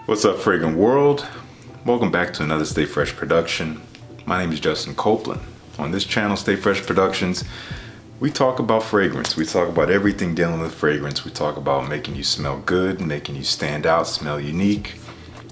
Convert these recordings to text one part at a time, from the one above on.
What's up, fragrant world? Welcome back to another Stay Fresh production. My name is Justin Copeland. On this channel, Stay Fresh Productions, we talk about fragrance. We talk about everything dealing with fragrance. We talk about making you smell good, making you stand out, smell unique.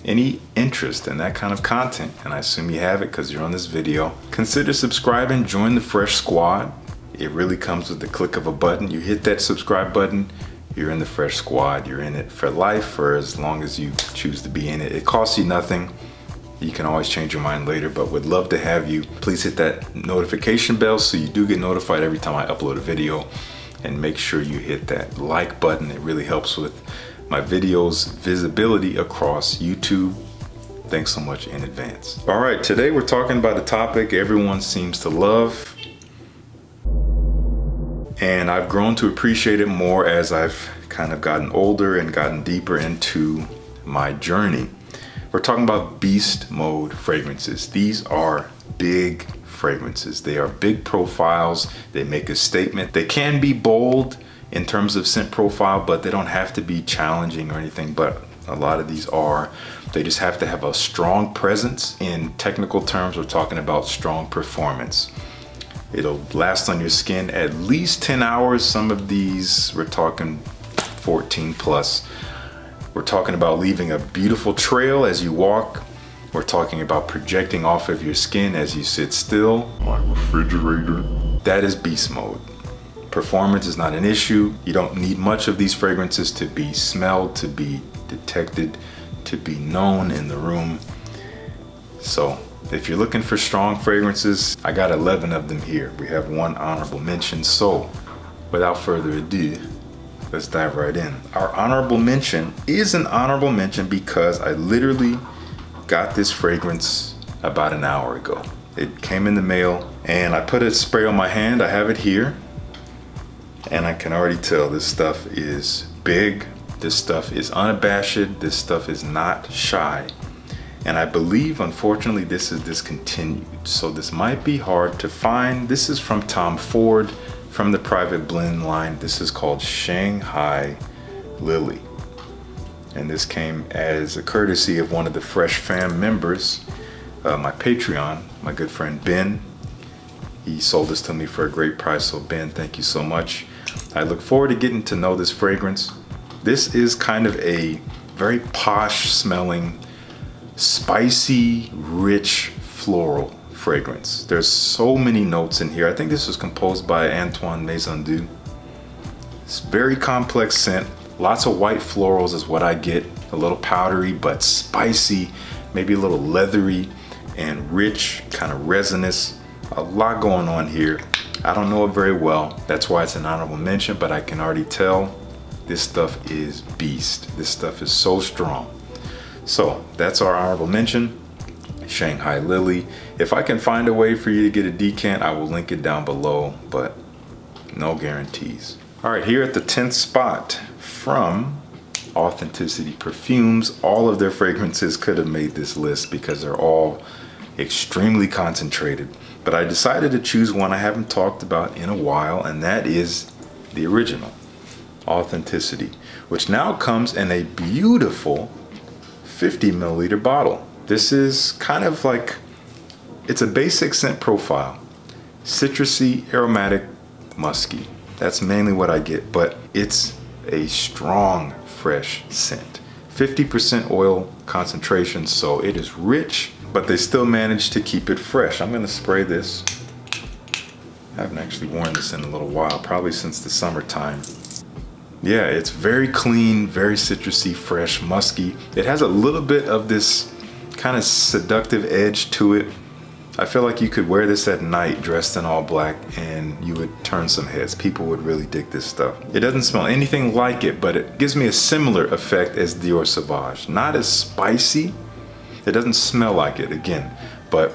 Any interest in that kind of content, and I assume you have it because you're on this video, consider subscribing, join the Fresh Squad. It really comes with the click of a button. You hit that subscribe button, you're in the Fresh Squad. You're in it for life, for as long as you choose to be in it. It costs you nothing. You can always change your mind later, but would love to have you. Please hit that notification bell so you do get notified every time I upload a video, and make sure you hit that like button. It really helps with my videos' visibility across YouTube. Thanks so much in advance. All right, today we're talking about a topic everyone seems to love, and I've grown to appreciate it more as I've kind of gotten older and gotten deeper into my journey. We're talking about beast mode fragrances. These are big fragrances. They are big profiles. They make a statement. They can be bold in terms of scent profile, but they don't have to be challenging or anything, but a lot of these are. They just have to have a strong presence. In technical terms, we're talking about strong performance. It'll last on your skin at least 10 hours. Some of these, we're talking 14 plus. We're talking about leaving a beautiful trail as you walk. We're talking about projecting off of your skin as you sit still. My refrigerator. That is beast mode. Performance is not an issue. You don't need much of these fragrances to be smelled, to be detected, to be known in the room. So if you're looking for strong fragrances, I got 11 of them here. We have one honorable mention. So without further ado, let's dive right in. Our honorable mention is an honorable mention because I literally got this fragrance about an hour ago. It came in the mail and I put a spray on my hand. I have it here. And I can already tell this stuff is big. This stuff is unabashed. This stuff is not shy. And I believe, unfortunately, this is discontinued. So this might be hard to find. This is from Tom Ford, from the Private Blend line. This is called Shanghai Lily. And this came as a courtesy of one of the Fresh Fam members, my Patreon, my good friend Ben. He sold this to me for a great price. So Ben, thank you so much. I look forward to getting to know this fragrance. This is kind of a very posh smelling, spicy, rich floral fragrance. There's so many notes in here. I think this was composed by Antoine Maisondieu. It's very complex scent. Lots of white florals is what I get. A little powdery, but spicy, maybe a little leathery and rich, kind of resinous. A lot going on here. I don't know it very well. That's why it's an honorable mention, but I can already tell this stuff is beast. This stuff is so strong. So that's our honorable mention, Shanghai Lily. If I can find a way for you to get a decant, I will link it down below, but no guarantees. All right, here at the 10th spot from Authenticity Perfumes. All of their fragrances could have made this list because they're all extremely concentrated. But I decided to choose one I haven't talked about in a while, and that is the original, Authenticity, which now comes in a beautiful 50 milliliter bottle. This is kind of like, it's a basic scent profile. Citrusy, aromatic, musky. That's mainly what I get, but it's a strong, fresh scent. 50% oil concentration, so it is rich, but they still manage to keep it fresh. I'm gonna spray this. I haven't actually worn this in a little while, probably since the summertime. Yeah, it's very clean, very citrusy, fresh, musky. It has a little bit of this kind of seductive edge to it. I feel like you could wear this at night dressed in all black and you would turn some heads. People would really dig this stuff. It doesn't smell anything like it, but it gives me a similar effect as Dior Sauvage. Not as spicy. It doesn't smell like it, again, but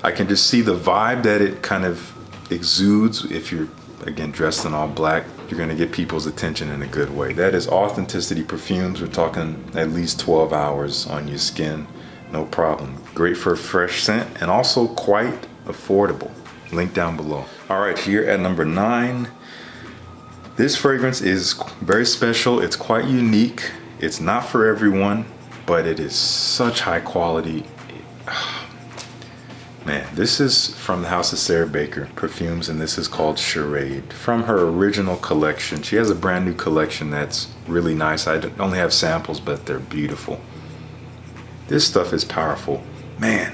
I can just see the vibe that it kind of exudes. If you're, again, dressed in all black, you're gonna get people's attention in a good way. That is Authenticity Perfumes. We're talking at least 12 hours on your skin, no problem. Great for a fresh scent and also quite affordable. Link down below. All right, here at number 9, this fragrance is very special. It's quite unique. It's not for everyone. but it is such high quality. Man, this is from the house of Sarah Baker Perfumes, and this is called Charade from her original collection. She has a brand new collection that's really nice. I only have samples, but they're beautiful. This stuff is powerful. Man,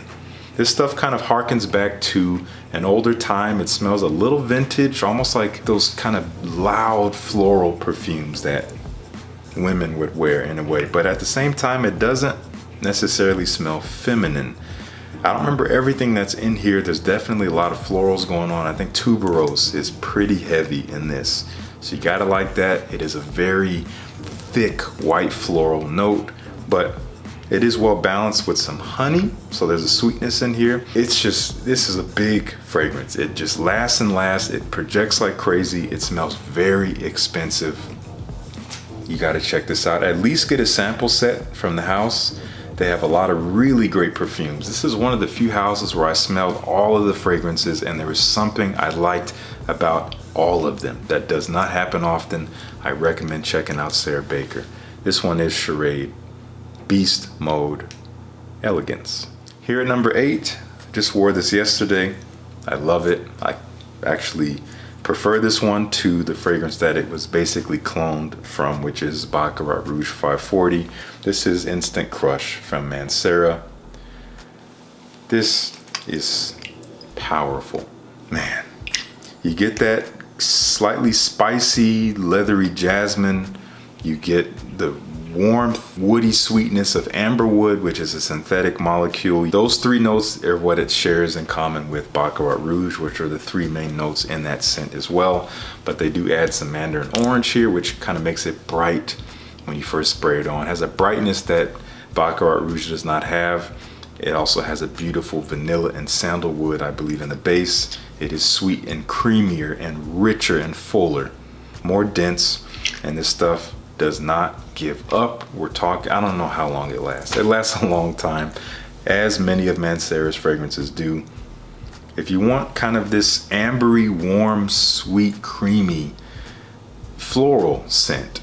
this stuff kind of harkens back to an older time. It smells a little vintage, almost like those kind of loud floral perfumes that women would wear in a way. But at the same time, it doesn't necessarily smell feminine. I don't remember everything that's in here. There's definitely a lot of florals going on. I think tuberose is pretty heavy in this. So you gotta like that. It is a very thick white floral note, but it is well balanced with some honey. So there's a sweetness in here. It's just, this is a big fragrance. It just lasts and lasts. It projects like crazy. It smells very expensive. You gotta check this out. At least get a sample set from the house. They have a lot of really great perfumes. This is one of the few houses where I smelled all of the fragrances and there was something I liked about all of them. That does not happen often. I recommend checking out Sarah Baker. This one is Charade, Beast Mode Elegance. Here at number 8, just wore this yesterday. I love it. I actually prefer this one to the fragrance that it was basically cloned from, which is Bakar Rouge 540. This is Instant Crush from Mancera. This is powerful. Man, you get that slightly spicy, leathery jasmine. You get the warmth, woody sweetness of amberwood, which is a synthetic molecule. Those 3 notes are what it shares in common with Baccarat Rouge, which are the 3 main notes in that scent as well. But they do add some mandarin orange here, which kind of makes it bright when you first spray it on. It has a brightness that Baccarat Rouge does not have. It also has a beautiful vanilla and sandalwood, I believe, in the base. It is sweet and creamier and richer and fuller, more dense, and this stuff does not give up. We're talking, I don't know how long it lasts. It lasts a long time, as many of Mancera's fragrances do. If you want kind of this ambery, warm, sweet, creamy, floral scent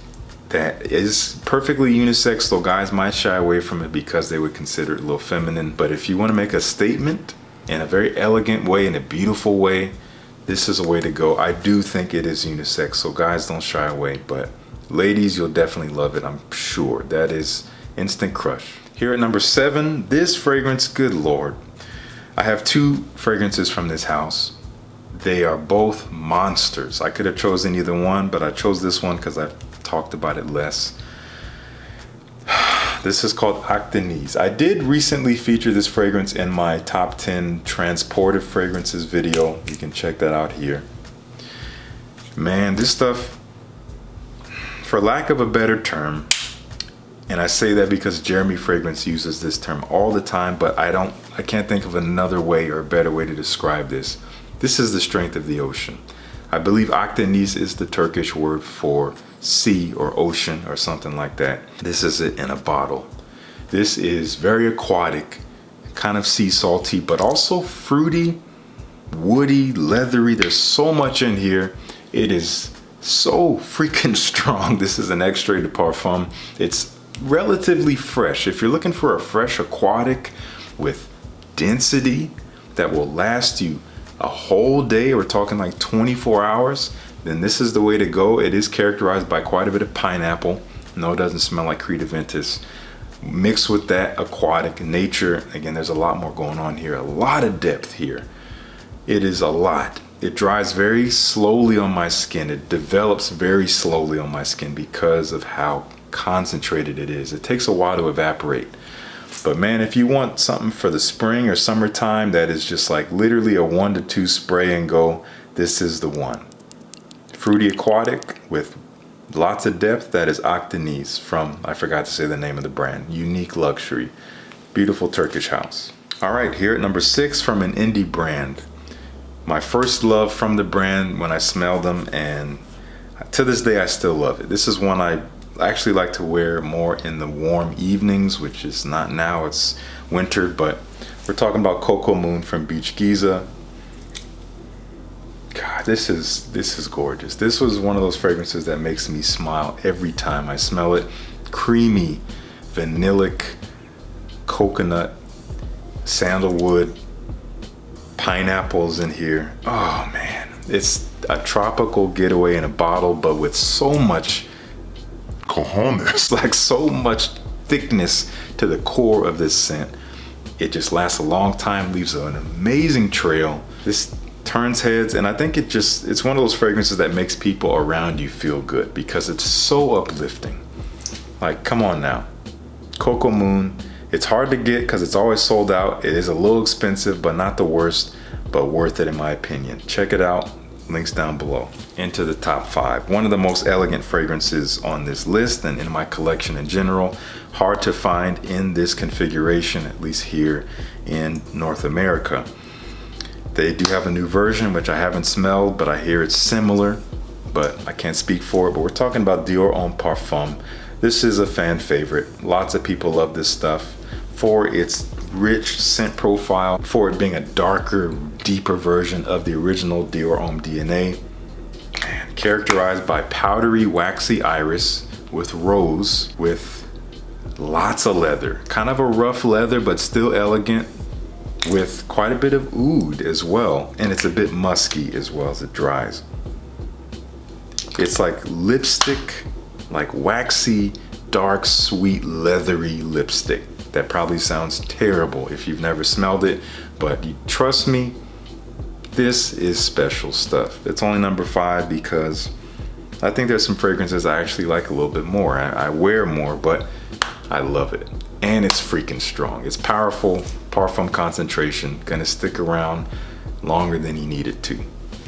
that is perfectly unisex, though guys might shy away from it because they would consider it a little feminine. But if you want to make a statement in a very elegant way, in a beautiful way, this is a way to go. I do think it is unisex, so guys, don't shy away. But ladies, you'll definitely love it, I'm sure. That is Instant Crush. Here at number 7, this fragrance, good Lord. I have 2 fragrances from this house. They are both monsters. I could have chosen either one, but I chose this one because I've talked about it less. This is called Akdeniz. I did recently feature this fragrance in my top 10 transportive fragrances video. You can check that out here. Man, this stuff, for lack of a better term, and I say that because Jeremy Fragrance uses this term all the time, but I can't think of another way or a better way to describe this. This is the strength of the ocean. I believe Akdeniz is the Turkish word for sea or ocean or something like that. This is it in a bottle. This is very aquatic, kind of sea salty, but also fruity, woody, leathery. There's so much in here. It is so freaking strong. This is an extrait de parfum. It's relatively fresh. If you're looking for a fresh aquatic with density that will last you a whole day, we're talking like 24 hours, then this is the way to go. It is characterized by quite a bit of pineapple. No, it doesn't smell like Creta Ventus. Mixed with that aquatic nature, again, there's a lot more going on here. A lot of depth here. It is a lot. It dries very slowly on my skin. It develops very slowly on my skin because of how concentrated it is. It takes a while to evaporate. But man, if you want something for the spring or summertime that is just like literally a 1 to 2 spray and go, this is the one. Fruity aquatic with lots of depth. That is Akdeniz from, I forgot to say the name of the brand, Unique Luxury. Beautiful Turkish house. All right, here at number 6 from an indie brand. My first love from the brand when I smelled them, and to this day I still love it. This is one I actually like to wear more in the warm evenings, which is not now, it's winter, but we're talking about Coco Moon from Beach Geeza. God, this is gorgeous. This was one of those fragrances that makes me smile every time I smell it. Creamy, vanillic, coconut, sandalwood, pineapples in here. Oh man, it's a tropical getaway in a bottle, but with so much cojones, like so much thickness to the core of this scent. It just lasts a long time, leaves an amazing trail. This turns heads, and I think it's one of those fragrances that makes people around you feel good because it's so uplifting. Like, come on now. Coco Moon, it's hard to get because it's always sold out. It is a little expensive, but not the worst, but worth it in my opinion. Check it out, links down below. Into the top 5. One of the most elegant fragrances on this list and in my collection in general. Hard to find in this configuration, at least here in North America. They do have a new version, which I haven't smelled, but I hear it's similar, but I can't speak for it. But we're talking about Dior Homme Parfum. This is a fan favorite. Lots of people love this stuff for its rich scent profile, for it being a darker, deeper version of the original Dior Homme DNA. And characterized by powdery, waxy iris with rose, with lots of leather. Kind of a rough leather, but still elegant, with quite a bit of oud as well. And it's a bit musky as well as it dries. It's like lipstick, like waxy, dark, sweet, leathery lipstick. That probably sounds terrible if you've never smelled it, but you trust me, this is special stuff. It's only number 5 because I think there's some fragrances I actually like a little bit more. I wear more, but I love it. And it's freaking strong. It's powerful, parfum concentration, gonna stick around longer than you need it to.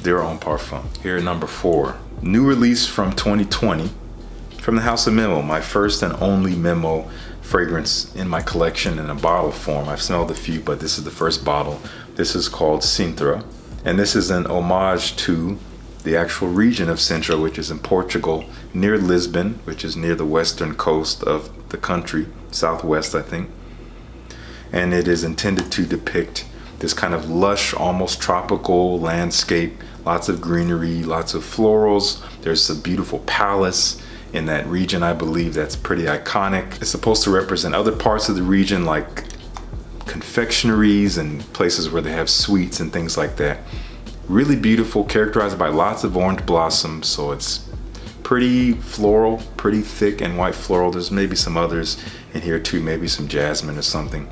Dior Homme Parfum. Here at number 4, new release from 2020 from the House of MEMO, my first and only MEMO fragrance in my collection in a bottle form. I've smelled a few, but this is the first bottle. This is called Sintra, and this is an homage to the actual region of Sintra, which is in Portugal, near Lisbon, which is near the western coast of the country, southwest, I think. And it is intended to depict this kind of lush, almost tropical landscape, lots of greenery, lots of florals. There's a beautiful palace in that region, I believe, that's pretty iconic. It's supposed to represent other parts of the region, like confectionaries and places where they have sweets and things like that. Really beautiful, characterized by lots of orange blossoms, so it's pretty floral, pretty thick and white floral. There's maybe some others in here too, maybe some jasmine or something.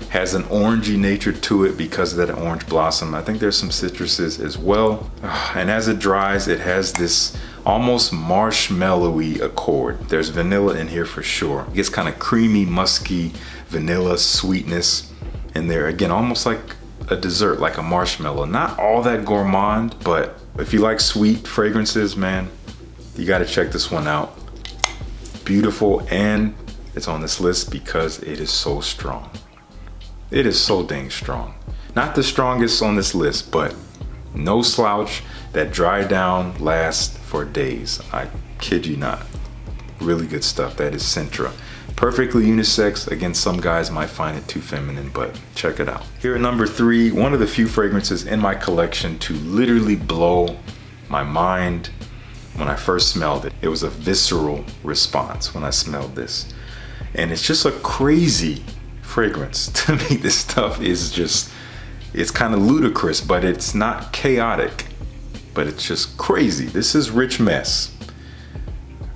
Has an orangey nature to it because of that orange blossom. I think there's some citruses as well. And as it dries, it has this almost marshmallowy accord. There's vanilla in here for sure. It gets kind of creamy, musky, vanilla sweetness in there. Again, almost like a dessert, like a marshmallow. Not all that gourmand, but if you like sweet fragrances, man, you got to check this one out. Beautiful, and it's on this list because it is so strong. It is so dang strong. Not the strongest on this list, but no slouch. That dry down lasts for days. I kid you not. Really good stuff. That is Sintra. Perfectly unisex. Again, some guys might find it too feminine, but check it out. Here at number 3, one of the few fragrances in my collection to literally blow my mind when I first smelled it. It was a visceral response when I smelled this. And it's just a crazy fragrance. To me, this stuff is just, it's kind of ludicrous, but it's not chaotic, but it's just crazy. This is Rich Mess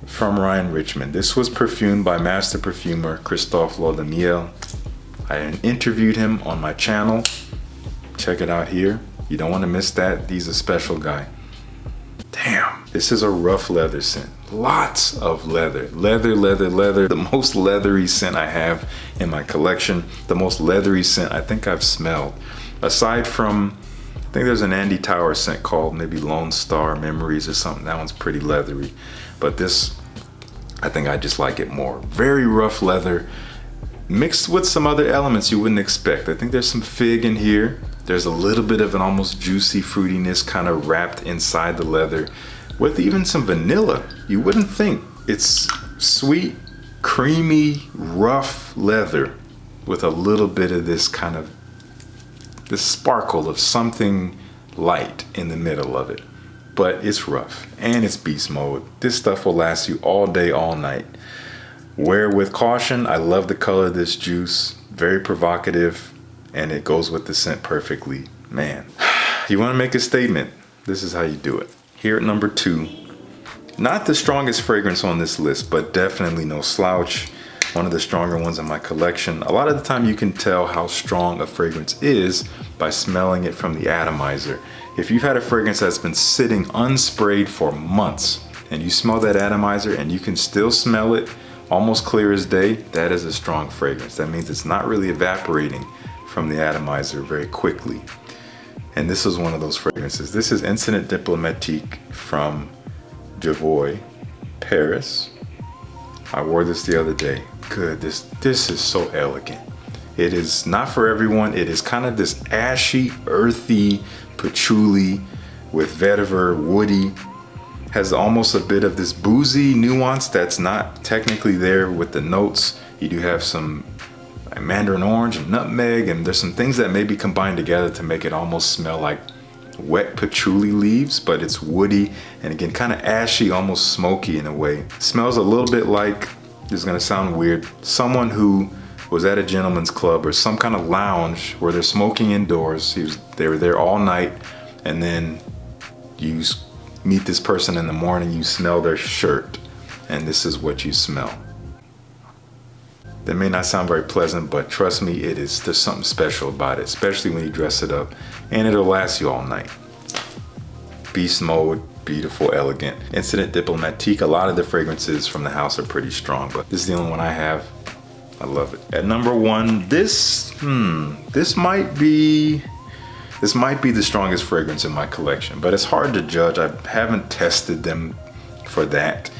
from Richmond. This was perfumed by master perfumer Christophe Laudamiel. I interviewed him on my channel. Check it out here. You don't want to miss that. He's a special guy. Damn, this is a rough leather scent. Lots of leather. Leather, leather, leather. The most leathery scent I have in my collection. The most leathery scent I think I've smelled. Aside from, I think there's an Andy Tower scent called maybe Lone Star Memories or something. That one's pretty leathery. But this, I think I just like it more. Very rough leather, mixed with some other elements you wouldn't expect. I think there's some fig in here. There's a little bit of an almost juicy fruitiness kind of wrapped inside the leather, with even some vanilla. You wouldn't think. It's sweet, creamy, rough leather with a little bit of this kind of, this sparkle of something light in the middle of it. But it's rough and it's beast mode. This stuff will last you all day, all night. Wear with caution. I love the color of this juice. very provocative, and it goes with the scent perfectly. Man, you want to make a statement, this is how you do it. Here at number 2, not the strongest fragrance on this list, but definitely no slouch. One of the stronger ones in my collection. A lot of the time you can tell how strong a fragrance is by smelling it from the atomizer. If you've had a fragrance that's been sitting unsprayed for months and you smell that atomizer and you can still smell it almost clear as day, that is a strong fragrance. That means it's not really evaporating from the atomizer very quickly. And this is one of those fragrances. This is Incident Diplomatique from Jovoy, Paris. I wore this the other day. Good, this is so elegant. It is not for everyone. It is kind of this ashy, earthy patchouli with vetiver, woody. Has almost a bit of this boozy nuance that's not technically there with the notes. You do have some mandarin orange and nutmeg, and there's some things that maybe combine together to make it almost smell like wet patchouli leaves, but it's woody and again kind of ashy, almost smoky in a way. Smells a little bit like, this is gonna sound weird, someone who was at a gentleman's club or some kind of lounge where they're smoking indoors. They were there all night, and then you meet this person in the morning, you smell their shirt, and this is what you smell. That may not sound very pleasant, but trust me, there's something special about it, especially when you dress it up, and it'll last you all night. Beast mode, beautiful, elegant. Incident Diplomatique, a lot of the fragrances from the house are pretty strong, but this is the only one I have. I love it. At number 1, this might be the strongest fragrance in my collection, but it's hard to judge. I haven't tested them for that.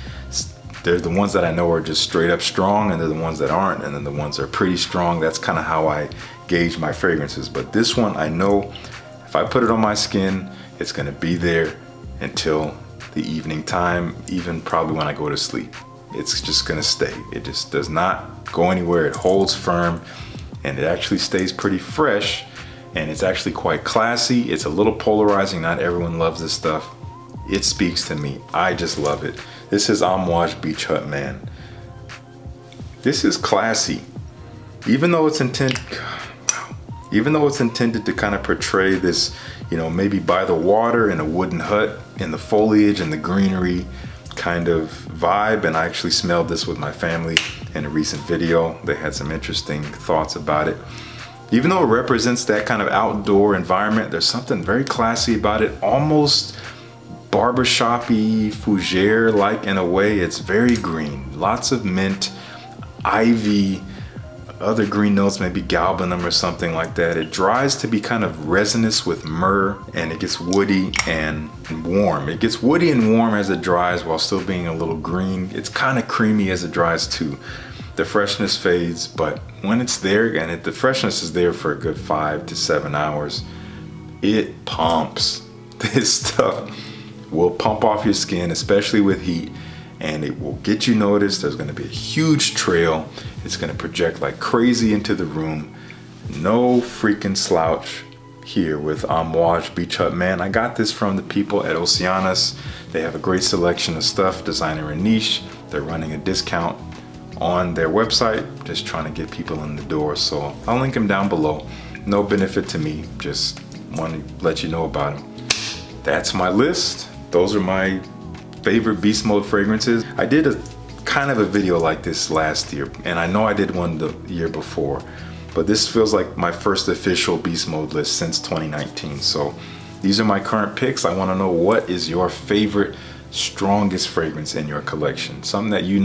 They're the ones that I know are just straight up strong, and they're the ones that aren't, and then the ones that are pretty strong. That's kind of how I gauge my fragrances. But this one, I know if I put it on my skin, it's gonna be there until the evening time, even probably when I go to sleep. It's just gonna stay. It just does not go anywhere. It holds firm, and it actually stays pretty fresh, and it's actually quite classy. It's a little polarizing. Not everyone loves this stuff. It speaks to me. I just love it. This is Amouage Beach Hut Man. This is classy. Even though it's intended to kind of portray this, maybe by the water in a wooden hut, in the foliage and the greenery kind of vibe. And I actually smelled this with my family in a recent video. They had some interesting thoughts about it. Even though it represents that kind of outdoor environment, there's something very classy about it, almost barbershop-y, fougere-like in a way. It's very green, lots of mint, ivy, other green notes, maybe galbanum or something like that. It dries to be kind of resinous with myrrh, and it gets woody and warm. It gets woody and warm as it dries while still being a little green. It's kind of creamy as it dries too. The freshness fades, but when it's there, and the freshness is there for a good 5 to 7 hours, it pumps. This stuff will pump off your skin, especially with heat, and it will get you noticed. There's going to be a huge trail. It's going to project like crazy into the room. No freaking slouch here with Amouage Beach Hut Man. I got this from the people at Oceanus. They have a great selection of stuff, designer and niche. They're running a discount on their website, just trying to get people in the door. So I'll link them down below. No benefit to me, just want to let you know about them. That's my list. Those are my favorite beast mode fragrances. I did a kind of a video like this last year, and I know I did one the year before, but this feels like my first official beast mode list since 2019. So these are my current picks. I want to know, what is your favorite, strongest fragrance in your collection? Something that you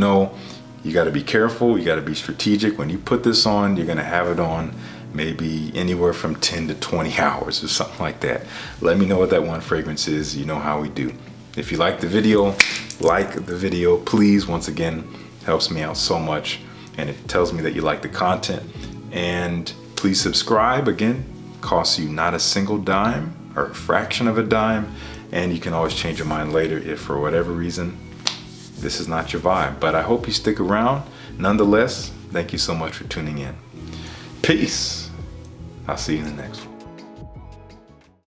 got to be careful, you got to be strategic. When you put this on, you're going to have it on maybe anywhere from 10 to 20 hours or something like that. Let me know what that one fragrance is. You know how we do. If you like the video, please. Once again, helps me out so much, and it tells me that you like the content. And please subscribe. Again, costs you not a single dime or a fraction of a dime, and you can always change your mind later if for whatever reason this is not your vibe. But I hope you stick around. Nonetheless, thank you so much for tuning in. Peace. I'll see you in the next one.